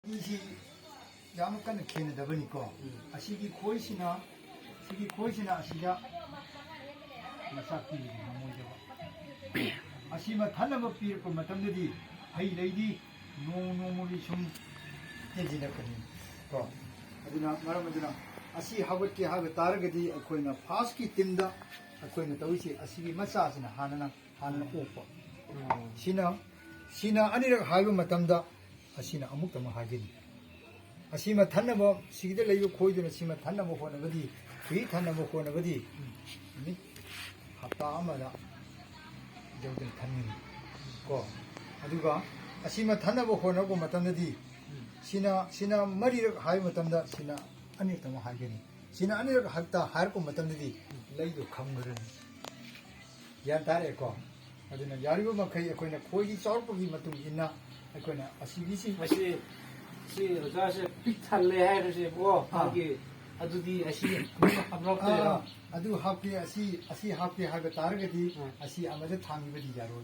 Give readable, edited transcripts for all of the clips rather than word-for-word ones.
이시 야무까는 걔는 더보니까 아시기 고이시나 아시자 마사키 모모죠 아시마 탄나버 비르고 마탐들이 하이 레이디 노노모리 좀 해지나거든 거 아주나 말하면은 아시 하고께 하고 따르게디 아코이나 파스키 띵다 아코이나 더위시 아시기 마사스나 하나나 오빠 시나 아니라 하고 마탐다 아시나 아무것도 뭐 하겠니 아시마 탄나버 시기들 레이고 고이드는 시마 탄나버 호는 거디 그 탄나버 호는 거디 합다 아마다 저들 탄는 거 아두가 아시마 탄나버 호나고 마탐다디 시나 머리를 하이 마탐다 시나 아니도 뭐 하겠니 시나 아니를 할다 할고 마탐다디 레이도 감거는 야 다래고 아두는 야리고만 거의 거기는 고기 썰고기 마tum 있나 거기는 아시기시 아시 어자시 픽탈레 하이르시 뭐 하기 아두디 아시 합럽대요. 아두 합게 아시 합게 하고 다르게디 아시 아마도 탕이버디 자로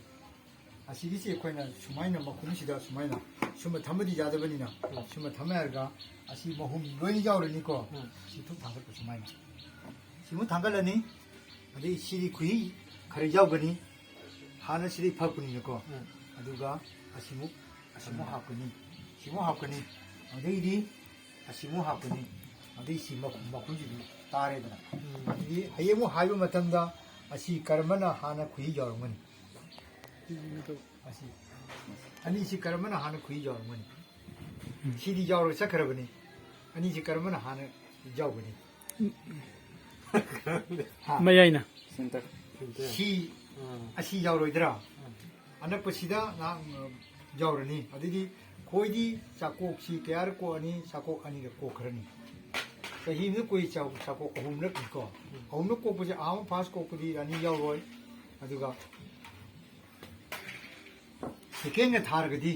아시기시 거기는 수마이나 뭐 공시다 수마이나 수마 담버디 자더버니나 수마 담아야가 아시 뭐 홈로이 자오르니까 시투 당걸 수마이나 시무 당걸라니 아디 시리 구이 가리 자오거니 하나 시리 파꾸니니까 아두가 아시무 하꾸니 시모 하거니 어디디 아시모 하거니 어디 시모 마군지도 따래더라 어디 하예모 하이고 마탐다 아시 카르마나 하나 구이 저르머니 아시 아니 시 카르마나 하나 구이 저르머니 시디 저르 sakara버니 아니 시 카르마나 하나 저거니 마야이나 시 아시 저르이더라 안나버시다 나 저르니 어디디 कोई चाको सी क्यार को अनि चाको अनि को खरनी सही में कोई चाको होमन को होमन को पुजे आम पास को पुदी रानी याव रोय अदुगा सेकेंड थार गदी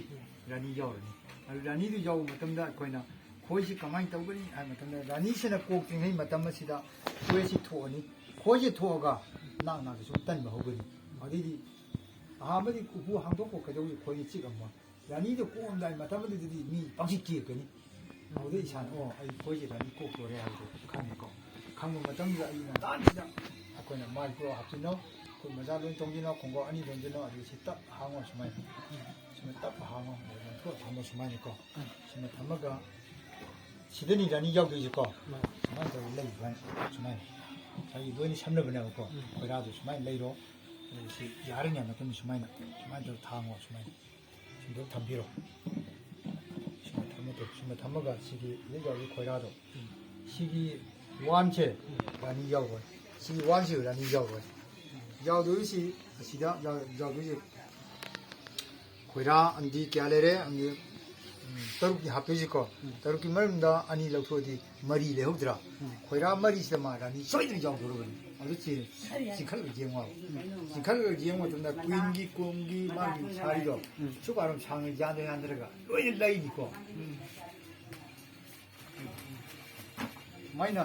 रानी याव रनी अदु रानी दु याव मतमदा कोइना कोई सी कमाई तौगनी आ मतमदा रानी सेना कोक थिंगै मतम सिदा कोई सी थोनी कोई सी थोगा नांग नाग सु तन बहोगनी अदिदी आमदी कुबु हांदो को कजौई कोई चिगम 라니도 꼬온다 마타마들이 미 방식 기획거니 어디 산 아이 보이지 라니 꼭 그래 하고 가는 거 강문 마tam도 아이나 딴지다 아코나 말고 앞지노 그 마자론 동지노 공고 아니 동지노 아주 시딱 항어 수마이 딱 항어 또 담어 수마이니까 지금 담어가 시드니 라니ရောက်되지 거 수마이 더 레이 반 수마이 자기 돈이 삼려 보내고 거기라도 수마이 레이로 시 야르냐 같은 수마이나 수마이도 항어 수마이 너 담비로 심어 담아가 시기 여기 거라도 시기 완체 라니 야고 시기 완시 라니 야고 야도시 시다 야도시 거라 안디 꺄레레 안디 तरुकी हापेजी को तरुकी मरमदा अनि लौथोदी मरी लेहौद्रा खोइरा मरी सिमा रानी सोइदन जाउ दोरबनि अदुची सिखल जेंवा तुमदा क्वीनगी कोंगी मागी सारिदो सुबारम सांगे जाने आंद्रगा लोइ लाइनिको माइना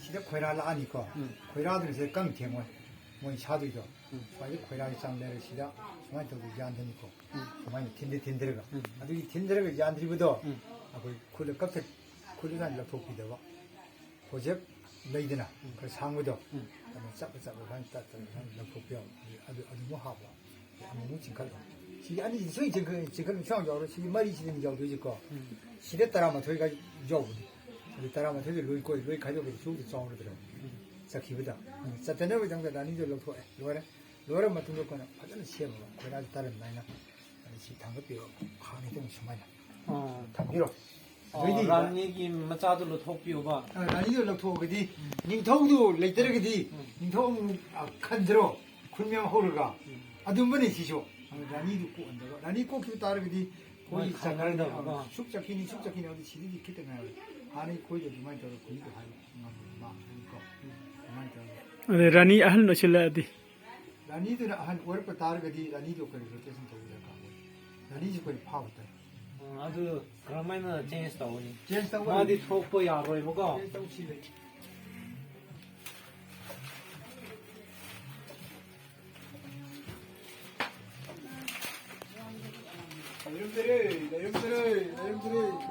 सिदा खोइरा लानिको खोइरादरसे 강 땡원 मोइ सादिदो बाइ खोइरा기 짱내를 시다 수마이 또 जानदनिको 수마이 틴데가 아두기 틴데가 जान드리부도 아고 쿨을 깍게 쿨이가 ලොපොක්피දව 프로젝트 레이드나 그 상무도 짭짭 한 따뜻 한 ලොපොක්피요 아주 뭐 하고 아무 진칼도 시 아니 소위 지금 상여로 시 머리 시는 여도 있고 시대 따라만 저희가 여고 우리 따라만 되게 로이 가지고 수도 정으로 들어 기부다. 사태는 왜 장다 나니도 놓고 로라 같은 거 거는 파전 시험 그래가지고 다른 나이나 시 당급비로 강이 좀 심하냐. 당비로. 라니기 마차들로 톡비오가. 라니도 놓고 그디 닝토도 레이더르그디 닝토 칸드로 군명 호르가 아dum번에 시쇼. 라니도 꼭 안다고. 라니 꼭 기부 따르그디 거의 장가르다. 숙작히니 어디 시리디 키때나요. 아니 거기도 많이 더 거기도 하고 막 अरे रानी अहल नशिलादी रानी तो अहल और पतार गदी रानी जो करे रोटेशन तो उधर काम रानी जी कोई फाव होता है 아주 그러면은 체인스 타오니 चेंज तो 마디 톡보 야로이 뭐가 तो उसी ले 내림들이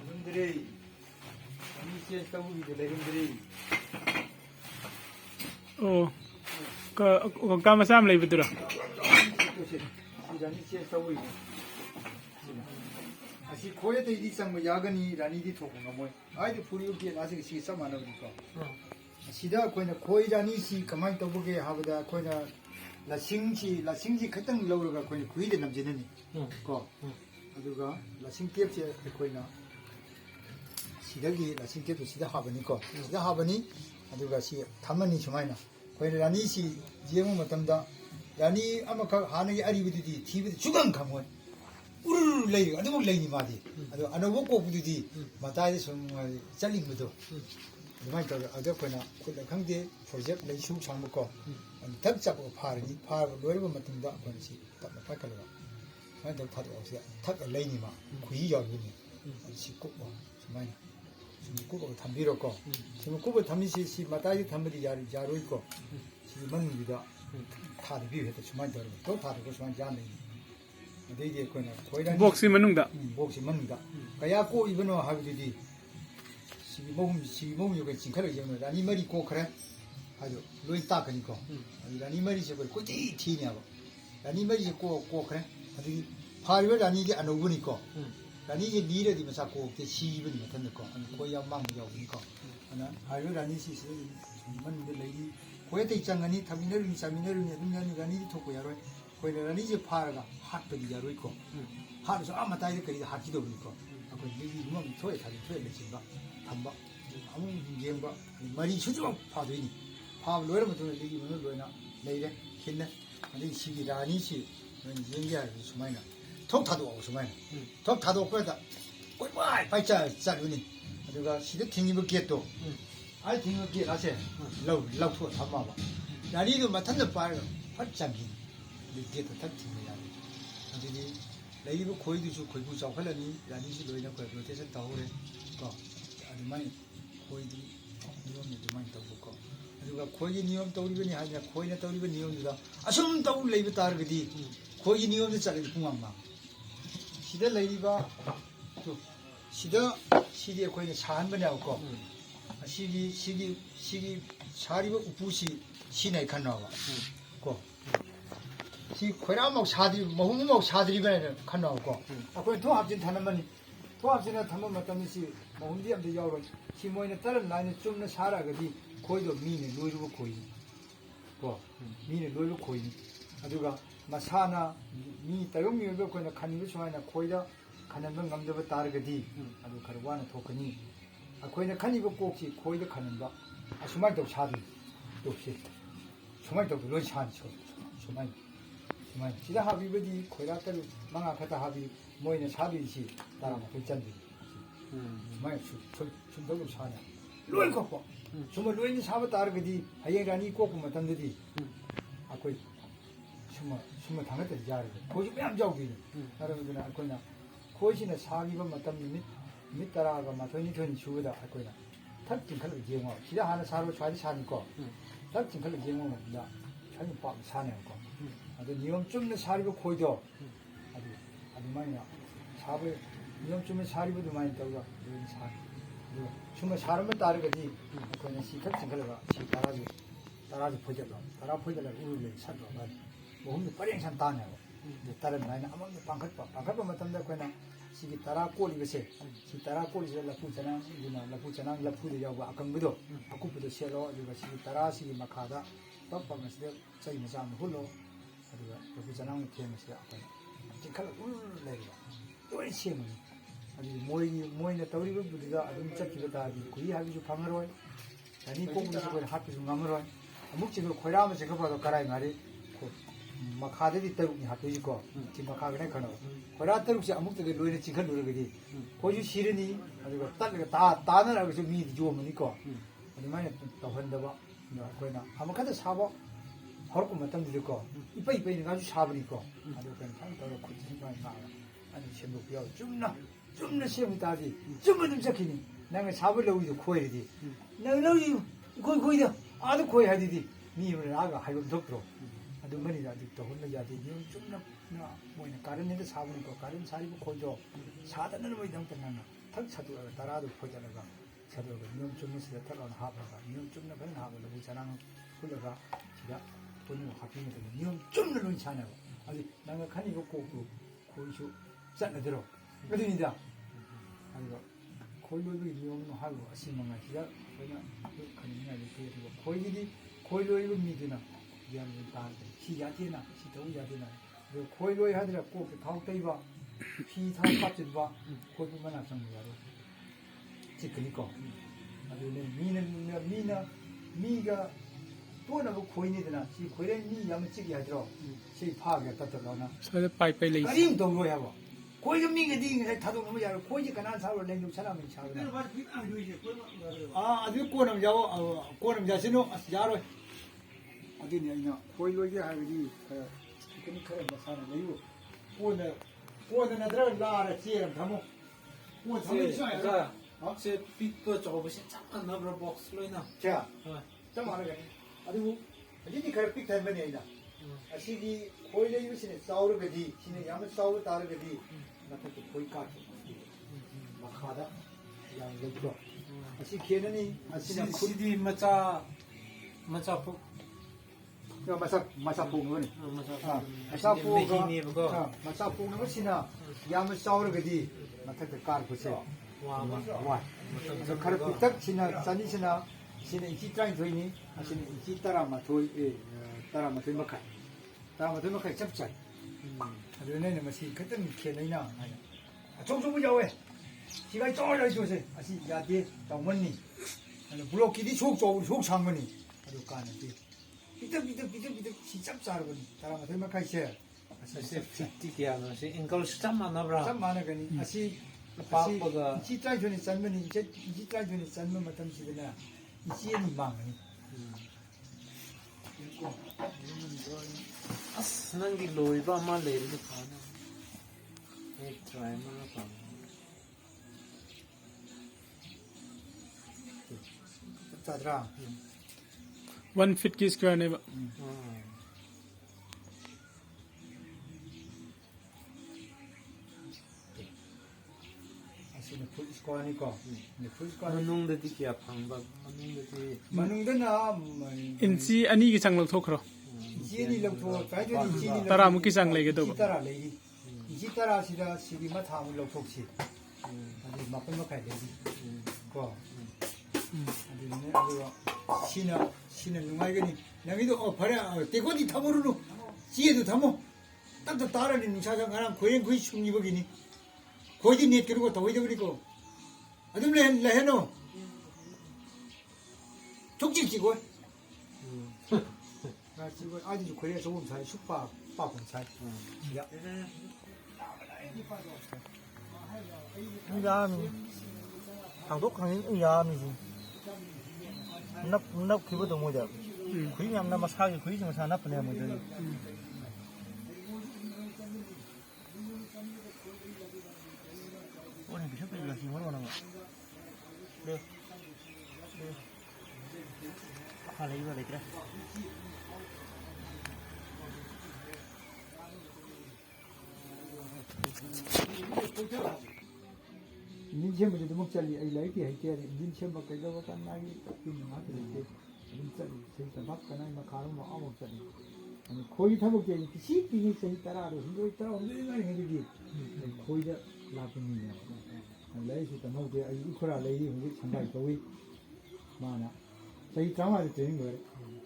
이놈들이 이제 떠오르게 이놈들이 까마 쌈 레이브더라. 이제 떠오르게 아시 고에도 이리 쌍뭐 야근이 라니디 토고가 뭐 아이도 부리우기에 나서 시 싸만하 보니까 시다 거기는 고이라니 시 가만히 떠보게 하보다 거기는 라싱지 그땅 넣으러가 거기는 구이대 남지는 거 아두가 라싱티업체 거기는 시덕이 라싱티업체 시다 하보니까 시다 하보니 아두가 시 담만이 주마이나 거기는 라니 시 지emu 못한다 라니 아마 하는 게 아리비들이 TV도 주간 강원 우르르 레이 아주 막 레이니 마디 아주 안 먹고 부디디 마다이 좀 잘린 것도 이만 또 아주 그나 그 강대 프로젝트 레이슈 참 먹고 딱 잡고 파르니 파르고 노래고 맞든다 그런지 딱 파kal가 만도 파도 없어요 탁 레이니 마 구이 열리니 시고 정말 시고 담비로고 지금 고버 담비시 시 마다이 담비 야로 있고 지금 만니다 파도 비해도 정말 또 파도 정말 잘네 이게 거나 거의다 복시 만능다. 복시 만능다. 그야 고 이번에 하기지. 시몸 요게 진카를 얘는 라니 머리 고 그래. 아주 로이 따그니까. 라니 머리 저걸 꼬지 티냐고. 라니 머리 고 그래. 아주 파리를 라니 이게 안 오니까. 라니 이제 니래 되면 자꾸 그 시분이 같은 거. 거야 망 오니까. 하나 아유 라니 시스 만데 레이 고에다 있잖니 타미너를 사미너를 내면 라니 토고야로. 거기는 이제 파라가 핫들이 야로 있고 핫에서 아마 다 이렇게 핫기도 있고 그 여기 이만 토에 다리 토에 내친가 담바 아무 문제인가 머리 추적 파도이니 파 노래만 듣는 여기 문을 노래나 내일에 힘내 근데 시기라니 시 연기할 수마이나 톡타도 오고 수마이나 톡타도 오고 거다 꼴빠이 빠이자 자르니 내가 시대 튕기면 기도 아이 튕기면 기 나세 라우 담마봐 나리도 맡았는 빠이가 활장기 이게 더 탁팅이야. 아니, 레이브 거의도 주 거의도 저 활란이 라니시 로이나 거의 로테이션 다 오래. 거 아니 많이 거의도 니엄이 많이 더 보고. 그리고 거의 니엄 떠오르니 하냐 거의나 떠오르니 니엄이다. 아숨 떠올 레이브 따르거디. 거의 니엄도 짜르기 궁왕마. 시대 레이브가 또 시대에 거의는 사한 번이 없고. 시기 사리버 우부시 시내 간나와. 거 시 코라목 사들이 뭐홈목 사들이변에 간나오고 아그 통합진 타는만이 통합진에 담은 맞다는 시 뭐홈디암도 여러 시 뭐이는 다른 라인에 좀는 살아가지 거의도 미네 노이르고 거의 그 미네 노이르고 거의 아주가 마사나 미 따용미가 거는 간이고 좋아하나 거의다 가는 건 감정을 따르거디 아주 가르와는 도커니 아 거의는 간이고 꼭지 거의도 가는 거 아 수말도 사들 역시 수말도 그런 사안이죠 수말 정말 지다 하비버디 코이라들 망아카타 하비 모이는 사비시 따라 글잔들 정말 춤도 사냐 로이 꺾고 정말 로이는 사바 따르거디 하예라니 꺾고 못한다디 아 거의 정말 당했다 자르 거기 뺨 잡기는 여러분들은 알 거나 거기는 사기번 못한 미 따라가 마토니 돈 주다 알 거나 탁진 칼로 제모 지다 하나 사로 좌지 사니까 탁진 칼로 제모 못다 자기 밥 사냐고 아주 니엄 쯤는 사리고 거의도 아주 많이 사을 니엄 쯤는 사리고도 많이 있다고 여기 사 정말 사람을 따르거니 그냥 시탁진 걸어가 시 따라지 포절로 따라 포절로 우르를 사도 뭐 혼자 빠랭산 따냐고 다른 나이는 아무도 방컷바 맞던데 그냥 시기 따라 꼬리 것에 시 따라 꼬리에서 라푸잖아 이나 라푸잖아 라푸도 야고 아kam부도 아쿠부도 셔로 이거 시기 따라 시기 마카다 떡방에서 저희 무사함 홀로 그리고 여기 전화는 기억나시죠? 아까 지칼 울레리가 또 시험은 아주 모이네 떠오르고 우리가 아주 미쳤기보다 구이 하기도 방어로 아니 꼭으로서 그 합비도 감으로 목적으로 코라면 제가 봐도 가라이 말이 막 하들이 때문에 합도 있고 지금 막 하거나 그러나 코라 때문에 아무것도 로이네 지칼 누르거든 고주 싫으니 아주 딸가 다는 알고 좀 미리 주면 있고 아니 많이 또 한다고 그러나 아무것도 사고 허럽고 못한 들고 이빠이빠이 가지고 사버리고 아주 그냥 상도로 굳이 나와 아니 시험도 비어 좀 시험이 따지 좀 잡히니 내가 사버려고 이제 코에디 내가 거기다 아주 코에 하디디 미임을 나가 하이고 덕도록 ꯑꯗꯨꯝꯕꯅꯤꯗ ꯑꯗꯨ ꯇꯧꯍꯟꯕ ꯌꯥꯗꯦ ꯅꯤꯌꯣꯝ ꯆꯨꯝꯅ ꯃꯣꯏꯅ ꯀꯥꯔꯟꯅꯤꯗ ꯁꯥꯕꯅꯤꯀꯣ ꯀꯥꯔꯟ ꯁꯥꯔꯤꯕ ꯈꯣꯏꯗꯣ ꯁꯥꯗꯅꯕꯒꯤꯗꯃꯛꯇ ꯅꯪꯅ ꯊꯛ ꯁꯠꯇꯣꯛꯑꯒ ꯇꯔꯥꯗꯨ ꯐꯣꯏꯗꯠꯂꯒ ꯁꯠꯇꯣꯛꯑꯒ ꯅꯤꯌꯣꯝ ꯆꯨꯝꯅ ꯁꯤꯗ ꯊꯛ ꯂꯥꯎꯅ ꯍꯥꯞꯄꯒ ꯅꯤꯌꯣꯝ ꯆꯨꯝꯅ ꯐꯖꯅ ꯍꯥꯞꯄꯒ ꯂꯧꯕꯨ ꯆꯔꯥꯡ ꯍꯨꯜꯂꯒ ꯁꯤꯗ ꯄꯨꯝꯅꯃꯛ ꯍꯥꯞꯄꯤꯕ ꯃꯇꯝꯗ ꯅꯤꯌꯣꯝ ꯆꯨꯝꯅ ꯂꯣꯏ ꯁꯥꯟꯅꯕ ꯑꯗꯨ ꯅꯪꯅ ꯈꯟꯅꯤꯕ ꯀꯣꯛꯇꯨ ꯈꯣꯏꯁꯨ ꯆꯠꯅꯗꯔꯣ ꯑꯗꯨꯅꯤꯗ ꯑꯗꯨꯒ ꯈꯣꯏ ꯂꯣꯏꯕꯒꯤ ꯅꯤꯌꯣꯝ ꯍꯥꯏꯕ ꯑꯁꯤ ꯃꯉꯥꯏꯁꯤꯗ ꯑꯩꯈꯣꯏꯅ ꯈꯟꯅꯤꯡꯉꯥꯏ ꯂꯩꯇꯦ ꯑꯗꯨꯒ ꯈꯣꯏꯒꯤꯗꯤ ꯈꯣꯏ ꯂꯣꯏꯕ ꯃꯤꯗꯨꯅ ꯒ꯭ꯌꯥꯟ ꯂꯣꯏ ꯇꯥꯔꯗꯤ ꯁꯤ ꯌꯥꯗꯦꯅ ꯁꯤ ꯇꯧ ꯌꯥꯗꯦꯅ ꯑꯗꯨꯒ ꯈꯣꯏ ꯂꯣꯏ ꯍꯥꯏꯗꯅ ꯀꯣꯛꯇ ꯊꯥꯎ ꯇꯩꯕ ꯐꯤ ꯊꯥꯎ ꯀꯥꯞꯆꯤꯟꯕ ꯈꯣꯏꯕꯨ ꯃꯅꯥꯛ ꯆꯪꯕ ꯌꯥꯔꯣꯏ ꯆꯤꯛꯀꯅꯤꯀꯣ ꯑꯗꯨꯅꯦ ꯃꯤꯒ ꯇꯣꯠꯅꯕ ꯈꯣꯏꯅꯤꯗꯅ ꯁꯤ ꯈꯣꯏꯔꯦꯟ ꯃꯤ ꯌꯥꯝꯅ ꯆꯤꯛ ꯌꯥꯗ꯭ꯔꯣ ꯁꯤ ꯐꯥꯒꯦ ꯇꯠꯇꯕ꯭ꯔꯣꯅ ꯁ꯭ꯋꯥꯏꯗ ꯄꯥꯏ ꯂꯩ ꯀꯔꯤꯝ ꯇꯧꯔꯣꯏ ꯍꯥꯏꯕ ꯈꯣꯏꯒ ꯃꯤꯒꯗꯤ ꯉꯁꯥꯏ ꯊꯥꯗꯣꯛꯅꯕ ꯌꯥꯔꯣꯏ ꯈꯣꯏꯁꯤ ꯀꯅꯥ ꯁꯥꯔꯣ ꯂꯦꯡꯗꯨ ꯁꯥꯟꯅꯕꯅꯤ ꯁꯥꯕꯅ ꯑꯗꯨ ꯀꯣꯟ ꯑꯃ ꯌꯥꯎ ꯀꯣꯟ ꯑꯃ ꯌꯥꯁꯤꯅꯨ ꯑꯁ ꯌꯥꯔꯣꯏ ꯑꯗꯨꯅꯤ ꯑꯩꯅ ꯈꯣꯏ ꯂꯣꯏꯒꯦ ꯍꯥꯏꯕꯗꯤ ꯈꯔ ꯃꯁꯥꯅ ꯂꯩꯌꯨ ꯀꯣꯟꯗ ꯅꯠꯇ꯭ꯔꯒ ꯂꯥꯔ ꯆꯦꯔ ꯊꯝꯃꯣ ꯀꯣꯟ ꯊꯝꯃꯗꯤ ꯁꯨꯃꯥꯏꯅ ꯁꯦ ꯄꯤꯛꯄ ꯆꯥꯎꯕꯁꯦ ꯆꯞ ꯃꯥꯟꯅꯕ꯭ꯔꯥ ꯕꯣꯛꯁ ꯂꯣꯏꯅ ꯍꯣꯏ ꯆꯞ ꯃꯥꯟꯅꯒꯅꯤ ꯑꯗꯨꯕꯨ ꯍꯧꯖꯤꯛꯇꯤ ꯈꯔ ꯄꯤꯛꯊꯟꯕꯅꯤ ꯑꯩꯅ ꯑꯁꯤꯒꯤ ꯈꯣꯏ ꯂꯩꯕꯁꯤꯅ ꯆꯥꯎꯔꯒꯗꯤ ꯁꯤꯅ ꯌꯥꯝꯅ ꯆꯥꯎꯕ ꯇꯥꯔꯒꯗꯤ ꯃꯊꯛꯇ ꯈꯣꯏ ꯀꯥꯈꯤ ꯃꯈꯥꯗ ꯌꯥꯝ ꯂꯩꯇ꯭ꯔꯣ ꯑꯁꯤ ꯈꯦꯠꯅꯅꯤ ꯑꯁꯤꯅ ꯁꯤꯗꯤ ꯃꯆꯥ ꯃꯆꯥ ꯄꯣꯛꯅꯕꯅꯤ ꯃꯆꯥ ꯄꯣꯛꯅꯦꯕꯀꯣ ꯃꯆꯥ ꯄꯣꯛꯅꯕꯁꯤꯅ ꯌꯥꯝꯅ ꯆꯥꯎꯔꯒꯗꯤ ꯃꯊꯛꯇ ꯀꯥꯔꯛꯄꯁꯦ ꯋꯥꯏ ꯑꯗꯣ ꯈꯔ ꯄꯤꯛꯇꯛꯁꯤꯅ ꯆꯅꯤꯁꯤꯅ ꯁꯤꯅ ꯏꯟꯆꯤ 12ꯅꯤ ꯑꯁꯤꯅ ꯏꯟꯆꯤ 13 ꯃꯈꯥꯏ ꯆꯞ ꯆꯥꯏ ꯑꯗꯨꯅ ꯑꯩꯅ ꯃꯁꯤ ꯈꯤꯇꯪ ꯈꯦꯠꯅꯩꯅ ꯍꯥꯏꯅ ꯑꯆꯧꯕ ꯌꯥꯎꯋꯦ 시간이 쫄려 있어서 아시 야대 당원니 블록기디 속 상거니 아주 까는데 비득 시작 자르거니 따라 맞으면 가이세 ꯁꯦ 50 ꯀꯌꯥꯅꯣ ꯁꯤ ꯏꯪꯀꯜꯁ ꯆꯞ ꯃꯥꯟꯅꯕ꯭ꯔꯥ ꯆꯞ ꯃꯥꯟꯅꯒꯅꯤ ꯑꯁꯤ ꯄꯥꯛꯄꯒ 이치 트라이존이 짠면이 이치 트라이존이 짠면 마탐시드나 이치엔이 망하니 ꯑꯁ ꯅꯪꯒꯤ ꯂꯣꯏꯕ ꯑꯃ ꯂꯩꯔꯗꯤ ꯐꯅꯤ ꯍꯦꯛ ꯇ꯭ꯔꯥꯏ ꯑꯃ ꯄꯥꯝꯃꯦ 짜드라 1 feet square 아시는 풀스코아니까 풀스코아 ꯃꯅꯨꯡꯗꯗꯤ ꯀꯌꯥ ꯐꯪꯕ 만웅드나 인치 아니기 장 ꯂꯧꯊꯣꯛꯈ꯭ꯔꯣ 이치엔이 럭토 트라이존이 이치엔이 따라무기 장 레게도 따라 레기 이치 따라시다 시기마 타물 럭톡시 아주 막걸마 가야 되지 거 아니네 아주 시는 누가이거니 나기도 버려 대고디 타모르노 지에도 타모 딱딱 따라니 누사장 가랑 고행 거의 충이버기니 거기 넷 그리고 더 이제 그리고 아들 레해노 족질지고 나 지금 아주 거리에 좋은 살 숙박 살 야 야미 강도 강인 야미지 납 기부도 못해 그이 냠나 막 사기 그이 좀 사나 보내 뭐 저기 오늘 비숍에 가서 뭐로 하는 거 네 하나 이거 되더라 인디체험도 먹자리 아이 라이트 할때 인디체험 바꿔서 간나기 좀 하더라고 인자리 진짜 바꿔나 막 가는 뭐 아무 없잖아 아니 거기 타먹게 시비니 세이 따라로 흔들어 있다 흔들어 해주기 거기다 라분이야 라이트 또 먹게 아이 이코라 레이 흔들 상가이 거기 마나 세이 장화도 되는 거야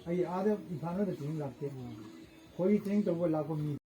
아이 아들 이 반으로 되는 것 같아 거기 되는 거 라분이